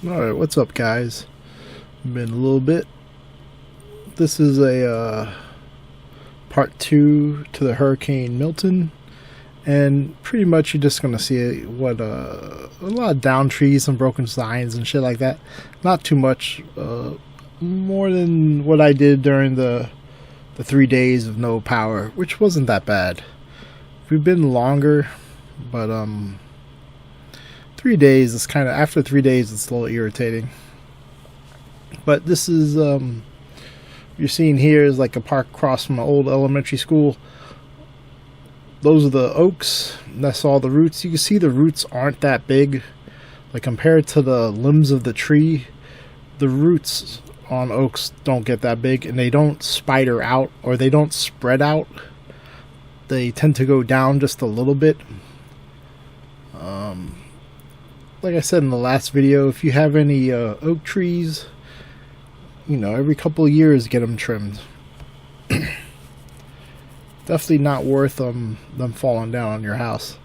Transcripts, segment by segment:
Alright, what's up, guys? Been a little bit. This is a part 2 to the Hurricane Milton, and pretty much you're just gonna see what a lot of down trees and broken signs and shit like that. Not too much, more than what I did during the 3 days of no power, which wasn't that bad. We've been longer, but 3 days is kind of, after 3 days it's a little irritating. But this is you're seeing here is like a park across from an old elementary school. Those are the oaks. That's all the roots. You can see the roots aren't that big, like compared to the limbs of the tree. The roots on oaks don't get that big, and they don't spider out, or they don't spread out. They tend to go down just a little bit. Like I said in the last video, if you have any oak trees, you know, every couple of years get them trimmed. Definitely not worth them falling down on your house.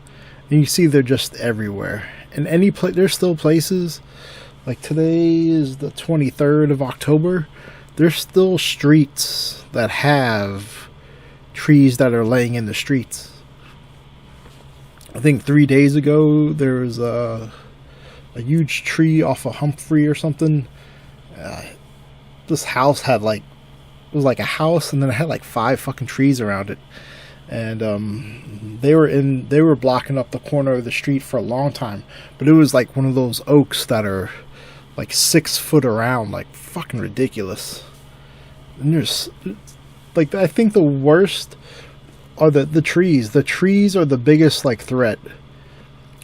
And you see they're just everywhere. And there's still places, like today is the 23rd of October. There's still streets that have trees that are laying in the streets. I think 3 days ago there was a huge tree off of Humphrey or something. This house had it was like a house, and then it had like 5 fucking trees around it, and they were blocking up the corner of the street for a long time. But it was like one of those oaks that are like 6 foot around, like fucking ridiculous. And there's like, I think the worst are the trees. The trees are the biggest like threat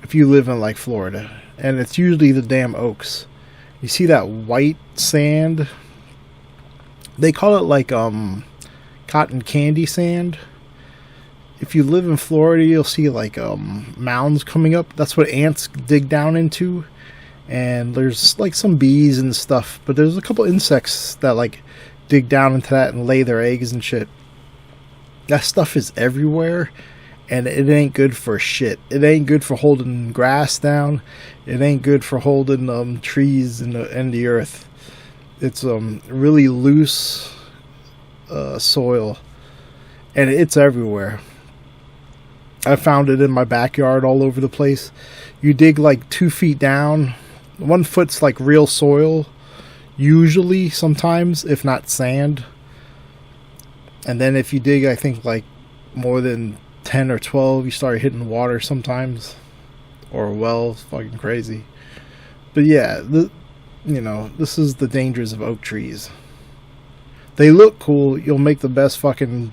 if you live in like Florida, and it's usually the damn oaks. You see that white sand? They call it like cotton candy sand. If you live in Florida, you'll see like mounds coming up. That's what ants dig down into. And there's like some bees and stuff, but there's a couple insects that like dig down into that and lay their eggs and shit. That stuff is everywhere, and it ain't good for shit. It ain't good for holding grass down. It ain't good for holding trees in the earth. It's really loose soil, and it's everywhere. I found it in my backyard all over the place. You dig like 2 feet down, 1 foot's like real soil, usually, sometimes, if not sand. And then if you dig, I think like more than 10 or 12, you start hitting water sometimes, or wells. Fucking crazy. But yeah, this is the dangers of oak trees. They look cool. You'll make the best fucking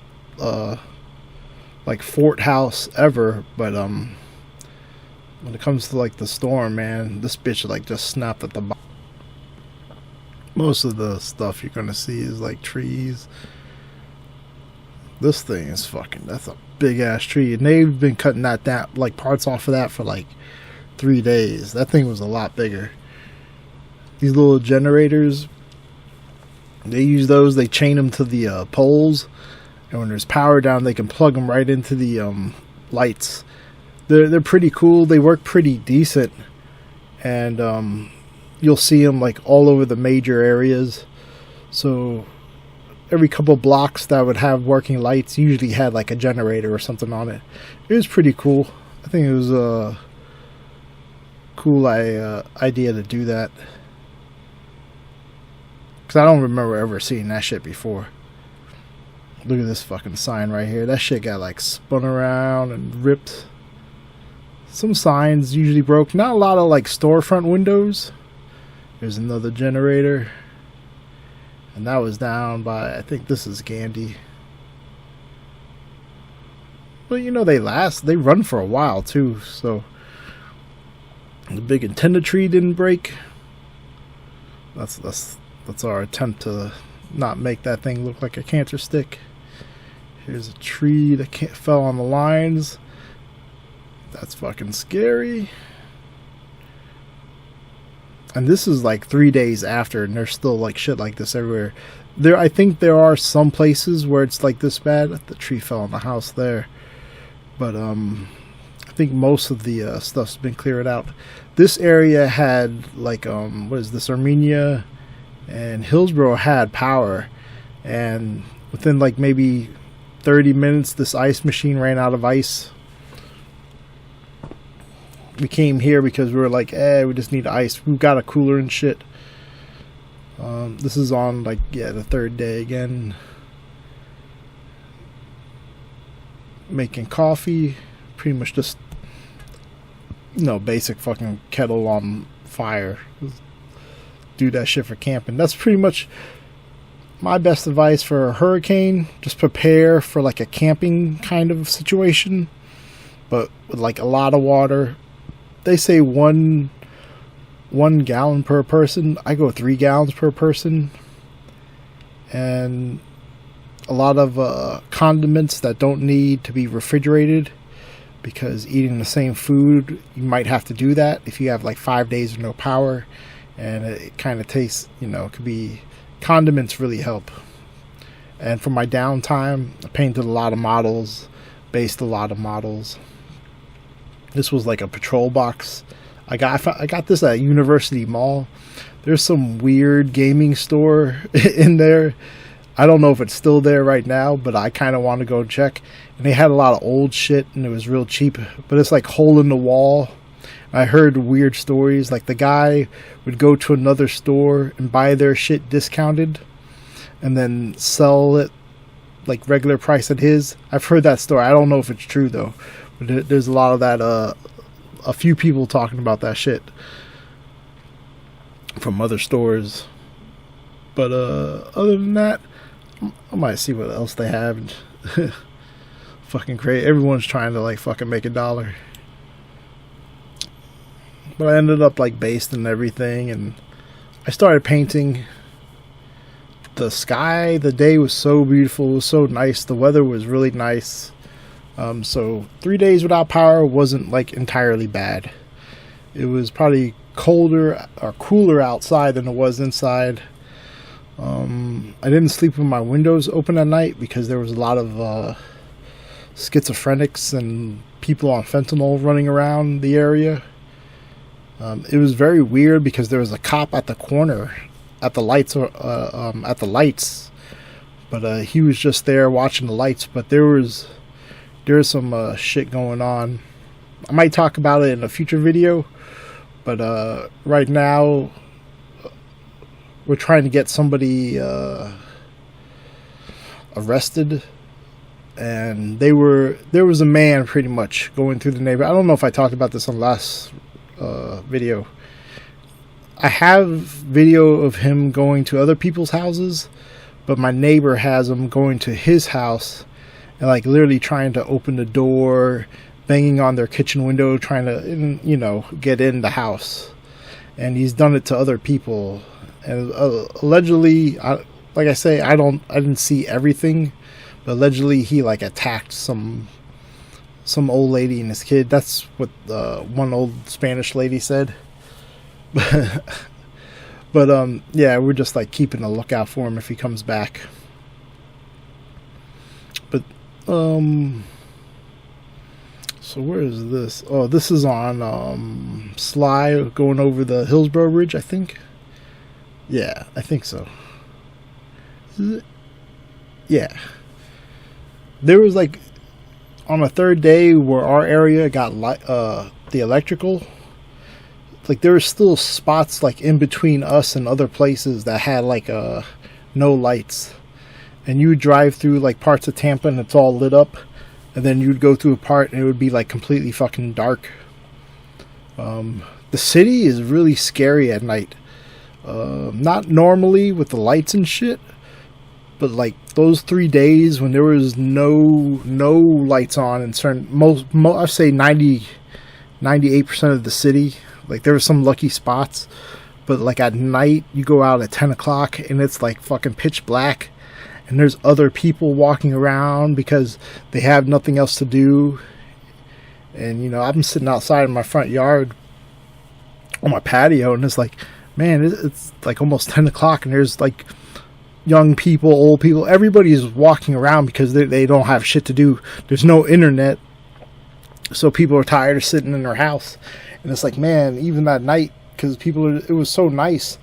like fort house ever, but when it comes to like the storm, man, this bitch like just snapped at the bottom. Most of the stuff you're gonna see is like trees. This thing is fucking, that's a big ass tree, and they've been cutting that down, like parts off of that, for like 3 days. That thing was a lot bigger. These little generators, they use those, they chain them to the poles, and when there's power down, they can plug them right into the lights. They're pretty cool. They work pretty decent, and you'll see them like all over the major areas. So every couple blocks that would have working lights usually had like a generator or something on it. It was pretty cool. I think it was a cool idea to do that, because I don't remember ever seeing that shit before. Look at this fucking sign right here. That shit got like spun around and ripped. Some signs usually broke. Not a lot of like storefront windows. There's another generator. And that was down by, I think this is Gandhi. But you know, they run for a while too. So the big antenna tree didn't break. That's our attempt to not make that thing look like a cancer stick. Here's a tree that fell on the lines. That's fucking scary. And this is like 3 days after, and there's still like shit like this everywhere. I think there are some places where it's like this bad. The tree fell on the house there, but I think think most of the stuff's been cleared out. This area had like what is this, Armenia and Hillsborough had power, and within like maybe 30 minutes this ice machine ran out of ice. We came here because we were like, we just need ice. We've got a cooler and shit. This is on like, the third day again. Making coffee. Pretty much just, basic fucking kettle on fire. Do that shit for camping. That's pretty much my best advice for a hurricane. Just prepare for like a camping kind of situation, but with like a lot of water. They say one gallon per person. I go 3 gallons per person. And a lot of condiments that don't need to be refrigerated, because eating the same food, you might have to do that if you have like 5 days of no power, and it kind of tastes, it could be, condiments really help. And for my downtime, I painted a lot of models, based a lot of models. This was like a patrol box. I got this at University Mall. There's some weird gaming store in there. I don't know if it's still there right now, but I kind of want to go check. And they had a lot of old shit, and it was real cheap. But it's like hole in the wall. I heard weird stories. Like the guy would go to another store and buy their shit discounted, and then sell it like regular price at his. I've heard that story. I don't know if it's true though. But there's a lot of that. A few people talking about that shit from other stores. But other than that, I might see what else they have. Fucking crazy. Everyone's trying to like fucking make $1. But I ended up like basting everything, and I started painting. The sky, the day was so beautiful. It was so nice. The weather was really nice. So 3 days without power wasn't like entirely bad. It was probably colder or cooler outside than it was inside. I didn't sleep with my windows open at night because there was a lot of schizophrenics and people on fentanyl running around the area. It was very weird because there was a cop at the corner at the lights, but he was just there watching the lights. But there's some shit going on. I might talk about it in a future video, but right now we're trying to get somebody arrested, and there was a man pretty much going through the neighborhood. I don't know if I talked about this on the last video. I have video of him going to other people's houses, but my neighbor has him going to his house and like literally trying to open the door, banging on their kitchen window, trying to, get in the house. And he's done it to other people. And allegedly, like I say, I didn't see everything, but allegedly he like attacked some old lady and his kid. That's what one old Spanish lady said. But yeah, we're just like keeping a lookout for him if he comes back. But so where is this? Oh, this is on Sly going over the Hillsborough Bridge, I think. Yeah, I think so. Yeah. There was like on the third day where our area got the electrical. Like there were still spots like in between us and other places that had like no lights. And you would drive through like parts of Tampa and it's all lit up, and then you'd go through a part and it would be like completely fucking dark. The city is really scary at night. Not normally with the lights and shit, but like those 3 days when there was no lights on in certain I'd say 98% of the city. Like there were some lucky spots, but like at night you go out at 10 o'clock and it's like fucking pitch black. And there's other people walking around because they have nothing else to do. And, I'm sitting outside in my front yard on my patio, and it's like, man, it's like almost 10 o'clock, and there's like young people, old people. Everybody's walking around because they don't have shit to do. There's no internet. So people are tired of sitting in their house, and it's like, man, even at night, because it was so nice,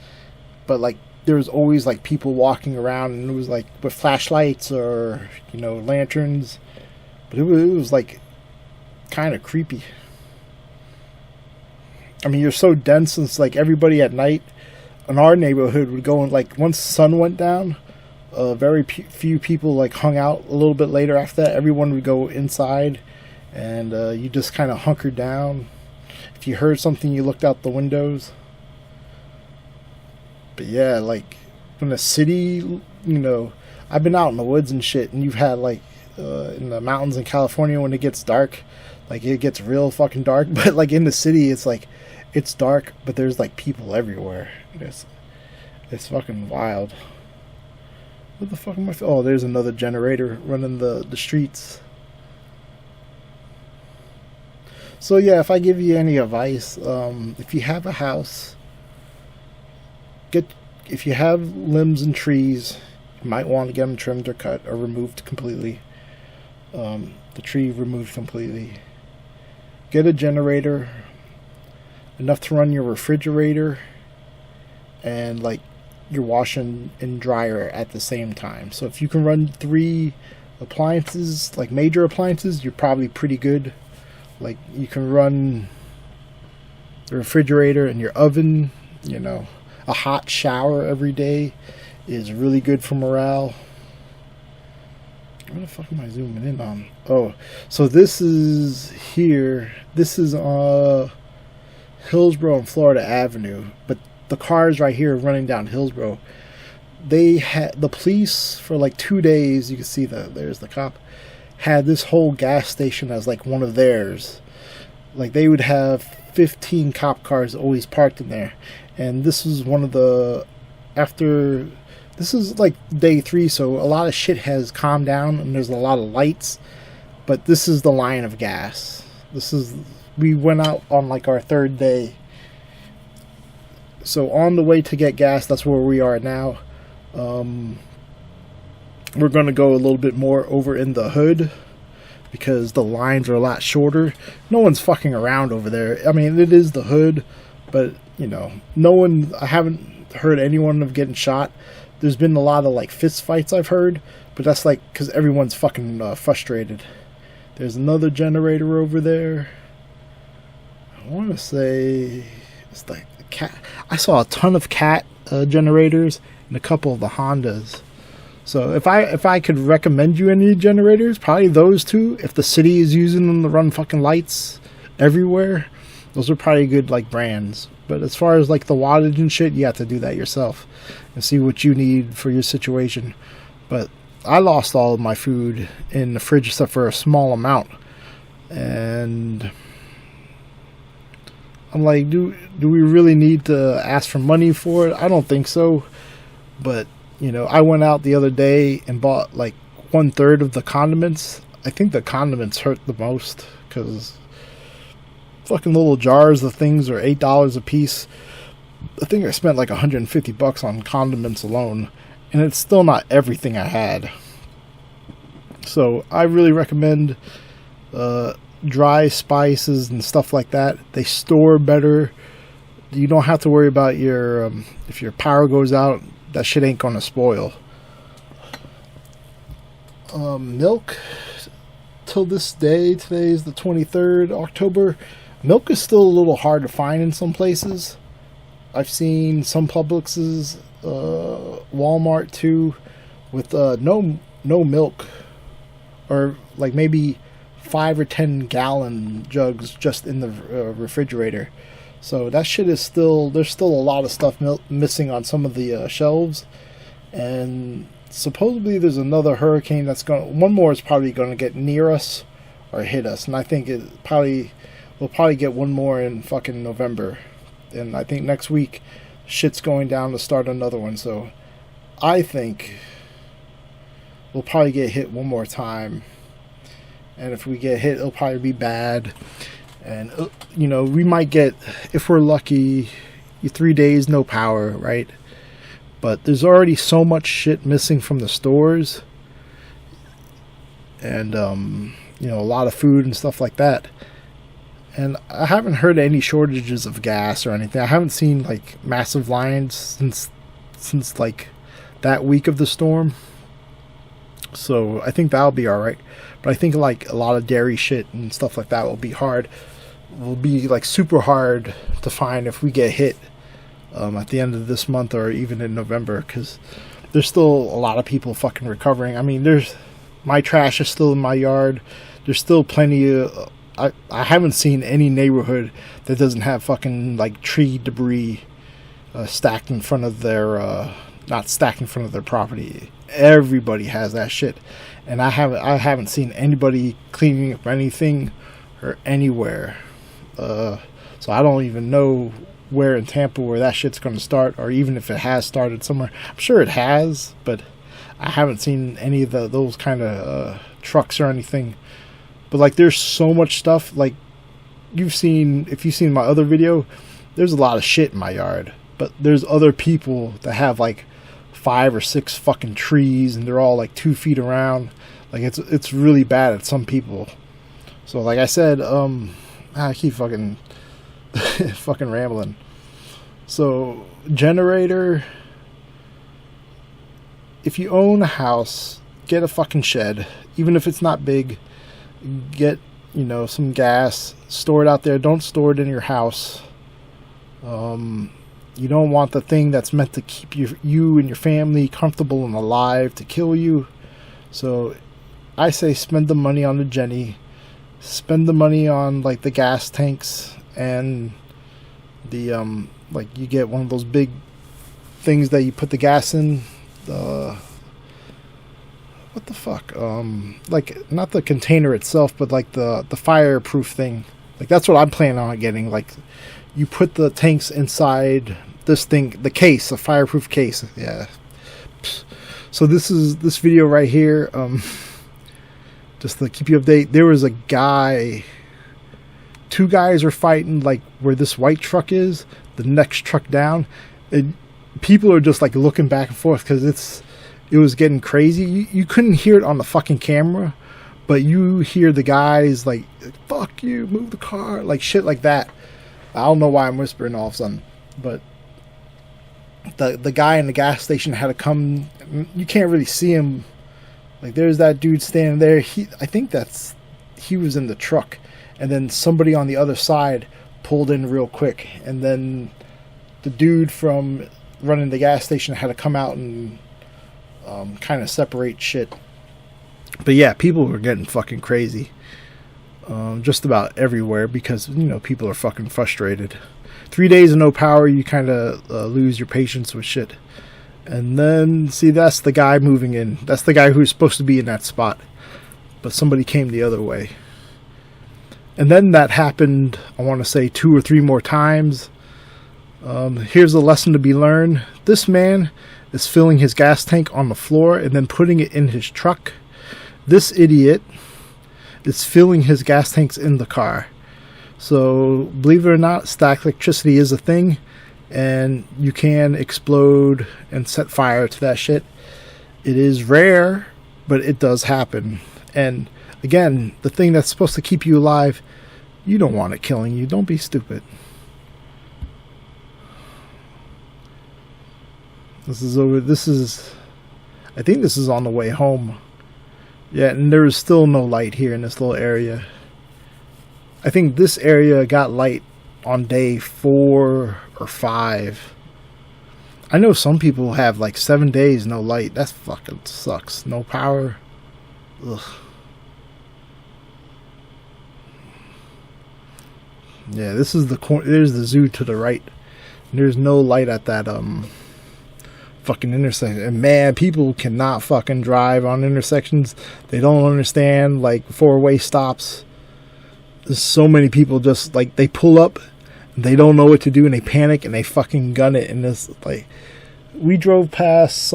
but like there was always like people walking around, and it was like with flashlights or lanterns, but it was like kind of creepy. I mean, you're so dense, and it's like everybody at night in our neighborhood would go, and like once the sun went down, very few people like hung out a little bit later after that. Everyone would go inside, and you just kind of hunkered down. If you heard something, you looked out the windows. But yeah, like in the city, I've been out in the woods and shit, and you've had like in the mountains in California when it gets dark, like it gets real fucking dark. But like in the city, it's like it's dark, but there's like people everywhere. It's fucking wild. What the fuck am I? Oh, there's another generator running the streets. So yeah, if I give you any advice, if you have a house, if you have limbs and trees, you might want to get them trimmed or cut or removed completely. The tree removed completely. Get a generator, enough to run your refrigerator, and like your washer and dryer at the same time. So if you can run 3 appliances, like major appliances, you're probably pretty good. Like you can run the refrigerator and your oven. A hot shower every day is really good for morale. What the fuck am I zooming in on? Oh, so this is here. This is Hillsborough and Florida Avenue, but the cars right here running down Hillsborough. They had the police for like 2 days. You can see there's the cop had this whole gas station as like one of theirs. Like they would have 15 cop cars always parked in there, and this is one of the this is like day 3, so a lot of shit has calmed down and there's a lot of lights, but this is the line of gas. We went out on like our 3rd day, so on the way to get gas, that's where we are now. We're going to go a little bit more over in the hood because the lines are a lot shorter. No one's fucking around over there. I mean, it is the hood, but I haven't heard anyone of getting shot. There's been a lot of like fist fights I've heard, but that's like because everyone's fucking frustrated. There's another generator over there. I want to say it's like cat. I saw a ton of cat generators and a couple of the Hondas. So if I could recommend you any generators, probably those 2. If the city is using them to run fucking lights everywhere, those are probably good like brands. But as far as like the wattage and shit, you have to do that yourself and see what you need for your situation. But I lost all of my food in the fridge except for a small amount, and I'm like, do we really need to ask for money for it? I don't think so. But I went out the other day and bought like 1/3 of the condiments. I think the condiments hurt the most because fucking little jars of things are $8 a piece. I think I spent like $150 on condiments alone, and it's still not everything I had. So I really recommend dry spices and stuff like that. They store better. You don't have to worry about your if your power goes out, that shit ain't gonna spoil. Milk, till this day, today is the 23rd October, milk is still a little hard to find in some places. I've seen some Publixes, Walmart too, with no milk, or like maybe 5 or 10 gallon jugs just in the refrigerator. So that shit is there's still a lot of stuff missing on some of the shelves. And supposedly there's another hurricane one more is probably going to get near us or hit us. And I think we'll probably get one more in fucking November. And I think next week shit's going down to start another one. So I think we'll probably get hit one more time. And if we get hit, it'll probably be bad. And, we might get, if we're lucky, 3 days, no power, right? But there's already so much shit missing from the stores. And, a lot of food and stuff like that. And I haven't heard any shortages of gas or anything. I haven't seen like massive lines since like that week of the storm. So I think that'll be alright. But I think like a lot of dairy shit and stuff like that will be hard. Will be like super hard to find if we get hit at the end of this month or even in November, because there's still a lot of people fucking recovering. I mean, my trash is still in my yard. There's still plenty of... I haven't seen any neighborhood that doesn't have fucking like tree debris stacked in front of their... not stacked in front of their property. Everybody has that shit. And I haven't seen anybody cleaning up anything or anywhere. So I don't even know where in Tampa where that shit's going to start, or even if it has started somewhere. I'm sure it has, but I haven't seen any of those kind of trucks or anything. But like, there's so much stuff. Like, if you've seen my other video, there's a lot of shit in my yard. But there's other people that have like 5 or 6 fucking trees, and they're all like 2 feet around. Like, it's really bad at some people. So like I said, I keep fucking fucking rambling. So generator, if you own a house, get a fucking shed, even if it's not big. Get, some gas, store it out there. Don't store it in your house. You don't want the thing that's meant to keep you and your family comfortable and alive to kill you. So I say spend the money on the Jenny. Spend the money on like the gas tanks and the like, you get one of those big things that you put the gas in. What the fuck? Like, not the container itself, but like the fireproof thing. Like, that's what I'm planning on getting. Like, you put the tanks inside this thing, the case, a fireproof case. Yeah. So this video right here, just to keep you updated, there was a guy, 2 guys were fighting like where this white truck is, the next truck down, and people are just like looking back and forth because it was getting crazy. You couldn't hear it on the fucking camera, but you hear the guys like, fuck you, move the car, like shit like that. I don't know why I'm whispering all of a sudden, but the guy in the gas station had to come. You can't really see him. Like, there's that dude standing there. I think he was in the truck, and then somebody on the other side pulled in real quick, and then the dude from running the gas station had to come out and kind of separate shit. But yeah, people were getting fucking crazy just about everywhere because people are fucking frustrated. 3 days of no power, you kind of lose your patience with shit. And then, see, that's the guy moving in. That's the guy who's supposed to be in that spot, but somebody came the other way. And then that happened, I want to say 2 or 3 more times. Here's a lesson to be learned. This man is filling his gas tank on the floor and then putting it in his truck. This idiot is filling his gas tanks in the car. So, believe it or not, static electricity is a thing, and you can explode and set fire to that shit. It is rare, but it does happen. And again, the thing that's supposed to keep you alive, you don't want it killing you. Don't be stupid. This is over. I think this is on the way home. Yeah, and there is still no light here in this little area. I think this area got light on day 4 or 5. I know some people have like 7 days no light. That fucking sucks. No power. Ugh. Yeah, this is the corner. There's the zoo to the right. There's no light at that fucking intersection. And man, people cannot fucking drive on intersections. They don't understand like 4-way stops. There's so many people just like, they pull up, they don't know what to do, and they panic and they fucking gun it. And this, like, we drove past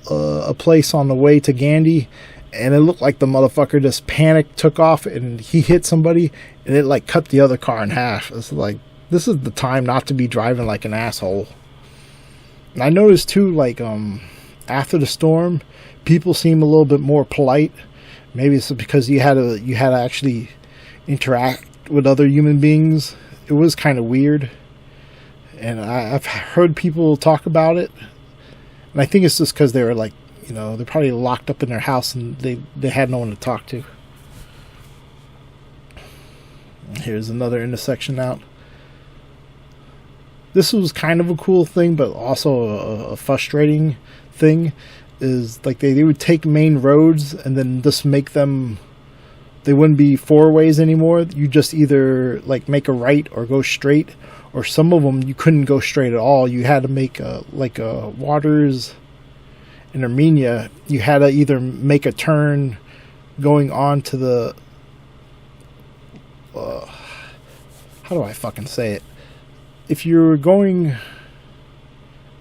a place on the way to Gandy, and it looked like the motherfucker just panicked, took off, and he hit somebody, and it like cut the other car in half. It's like, this is the time not to be driving like an asshole. And I noticed too, like, after the storm, people seem a little bit more polite. Maybe it's because you had to actually interact with other human beings. It was kind of weird, and I've heard people talk about it, and I think it's just because they were like, you know, they're probably locked up in their house and they had no one to talk to. Here's another intersection out. This was kind of a cool thing, but also a frustrating thing. Is like they would take main roads and then just make them, they wouldn't be four ways anymore. You just either like make a right or go straight, or some of them you couldn't go straight at all. You had to make a Waters in Armenia. You had to either make a turn going on to the how do I fucking say it? If you're going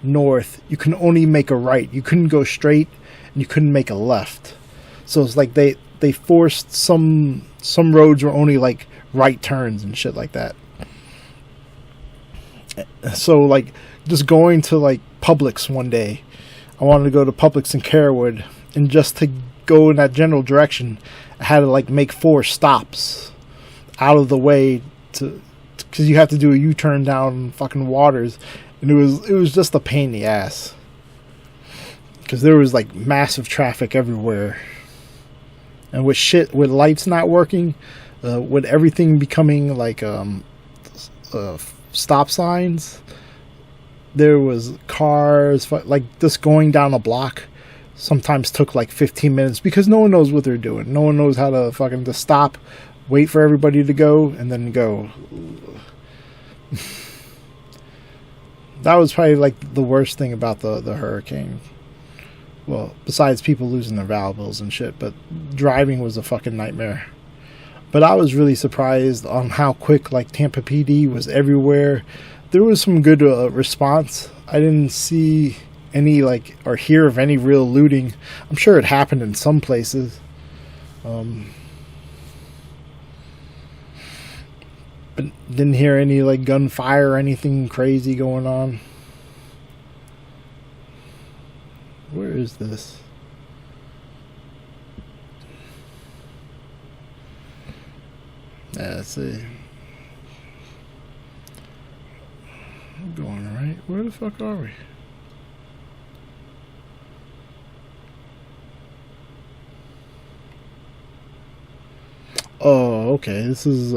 north, you can only make a right. You couldn't go straight, and you couldn't make a left. So it's like they forced some roads were only like right turns and shit like that. So like just going to like Publix one day, I wanted to go to Publix in Carewood, and just to go in that general direction, I had to like make 4 stops out of the way because you have to do a U-turn down fucking Waters. And it was just a pain in the ass, because there was like massive traffic everywhere, and with lights not working, with everything becoming like stop signs, there was cars like just going down a block. Sometimes took like 15 minutes because no one knows what they're doing. No one knows how to fucking just stop, wait for everybody to go, and then go. That was probably like the worst thing about the hurricane. Well, besides people losing their valuables and shit, but driving was a fucking nightmare. But I was really surprised on how quick like Tampa PD was everywhere. There was some good response. I didn't see any like or hear of any real looting. I'm sure it happened in some places. But didn't hear any like gunfire or anything crazy going on. Where is this? Yeah, let's see. I'm going right. Where the fuck are we? Oh, okay. This is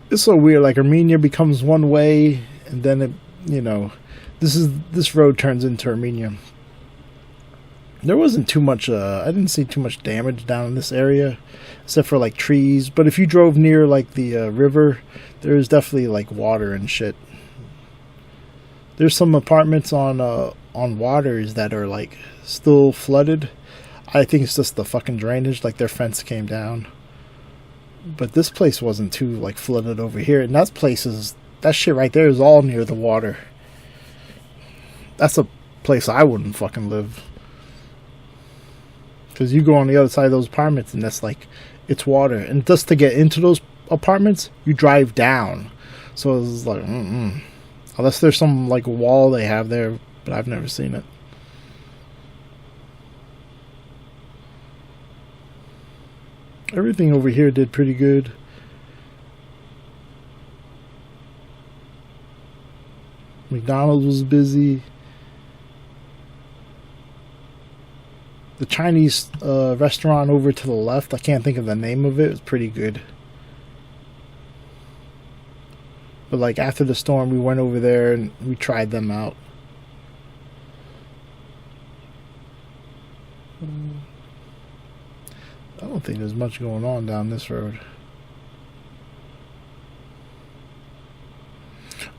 it's so weird. Like Armenia becomes one way, and then it, you know, this road turns into Armenia. There wasn't too much. I didn't see too much damage down in this area, except for like trees. But if you drove near like the river, there's definitely like water and shit. There's some apartments on Waters that are like still flooded. I think it's just the fucking drainage. Like their fence came down. But this place wasn't too like flooded over here, and that shit right there is all near the water. That's a place I wouldn't fucking live, because you go on the other side of those apartments and that's like it's water, and just to get into those apartments you drive down. So it's like unless there's some like wall they have there, but I've never seen it. Everything over here did pretty good. McDonald's was busy. The Chinese restaurant over to the left, I can't think of the name of it, was pretty good. But like after the storm, we went over there and we tried them out. I don't think there's much going on down this road.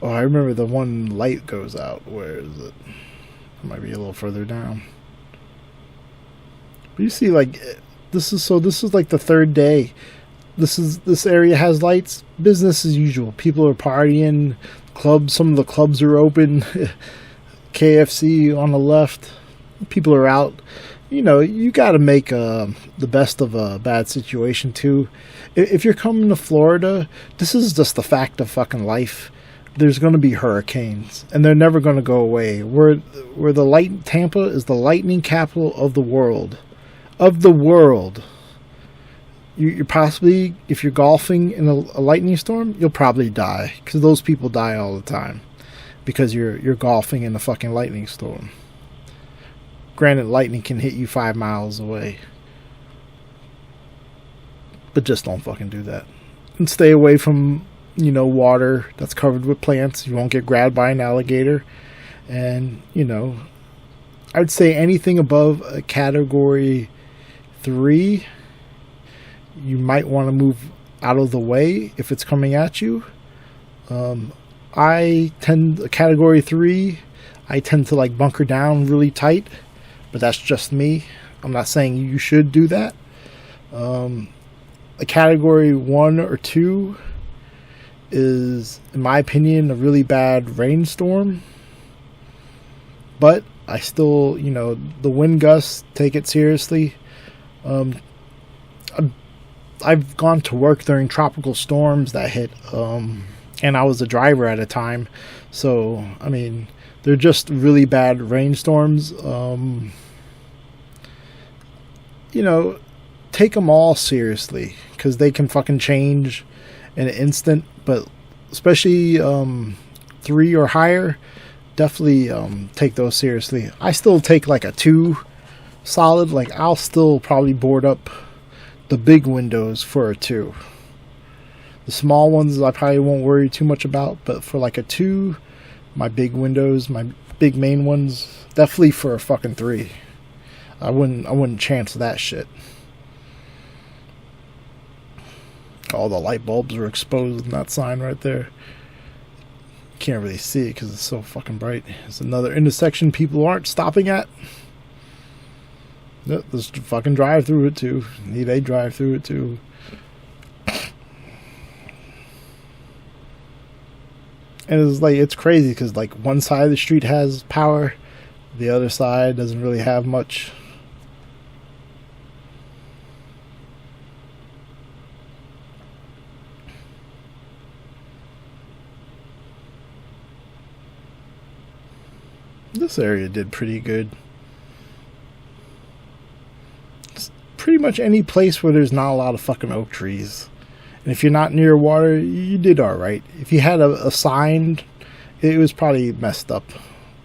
Oh, I remember the one light goes out. Where is it? It might be a little further down. But you see, like, this is like the third day. This area has lights. Business as usual. People are partying. Clubs. Some of the clubs are open. KFC on the left. People are out. You know, you got to make the best of a bad situation too. If you're coming to Florida, this is just the fact of fucking life. There's going to be hurricanes, and they're never going to go away. Tampa is the lightning capital of the world. Of the world. you're possibly, if you're golfing in a lightning storm, you'll probably die, because those people die all the time because you're golfing in a fucking lightning storm. Granted, lightning can hit you 5 miles away, but just don't fucking do that. And stay away from, water that's covered with plants. You won't get grabbed by an alligator. And, I'd say anything above a category 3, you might want to move out of the way if it's coming at you. Category 3, I tend to like bunker down really tight, but that's just me. I'm not saying you should do that. A category 1 or 2 is, in my opinion, a really bad rainstorm. But I still, the wind gusts, take it seriously. I've gone to work during tropical storms that hit, and I was a driver at a time. So, I mean, they're just really bad rainstorms. Take them all seriously, because they can fucking change in an instant. But especially 3 or higher, definitely take those seriously. I still take like a 2 solid. Like, I'll still probably board up the big windows for a 2. The small ones I probably won't worry too much about, but for like a 2, my big windows, my big main ones, definitely for a fucking 3. I wouldn't chance that shit. All the light bulbs are exposed in that sign right there. Can't really see it because it's so fucking bright. It's another intersection people aren't stopping at. Just fucking drive through it too. They drive through it too. And it's crazy because like one side of the street has power, the other side doesn't really have much. This area did pretty good. It's pretty much any place where there's not a lot of fucking oak trees. And if you're not near water, you did alright. If you had a sign, it was probably messed up.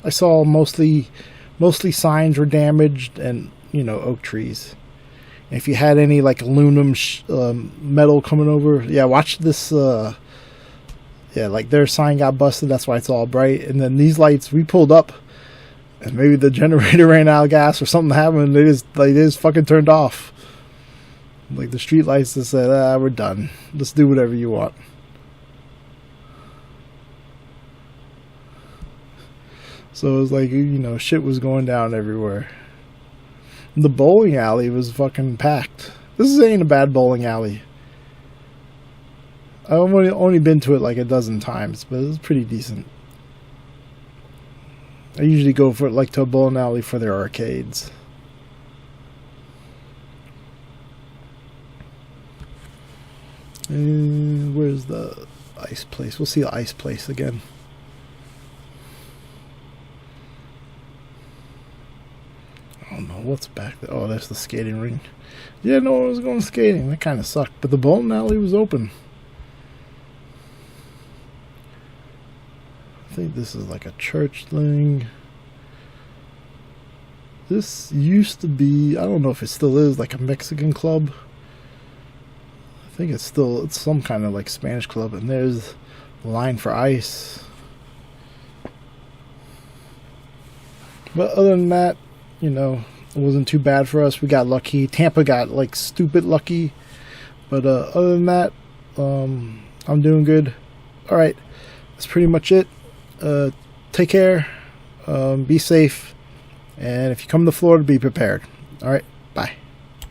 I saw mostly signs were damaged and, oak trees. And if you had any like aluminum metal coming over, yeah, watch this. Like their sign got busted. That's why it's all bright. And then these lights, we pulled up. And maybe the generator ran out of gas or something happened. They just fucking turned off. Like the street lights just said, we're done. Just do whatever you want. So it was like, shit was going down everywhere. The bowling alley was fucking packed. This ain't a bad bowling alley. I've only been to it like a dozen times, but it was pretty decent. I usually go to a bowling alley for their arcades. And where's the ice place? We'll see the ice place again. I don't know what's back there. Oh, that's the skating ring. Yeah, no one was going skating. That kind of sucked. But the bowling alley was open. I think this is like a church thing. This used to be, I don't know if it still is, like a Mexican club. I think it's some kind of like Spanish club. And there's the line for ice. But other than that, it wasn't too bad for us. We got lucky. Tampa got like stupid lucky. But other than that, I'm doing good. Alright, that's pretty much it. Take care, be safe, and if you come to Florida, be prepared. Alright, bye.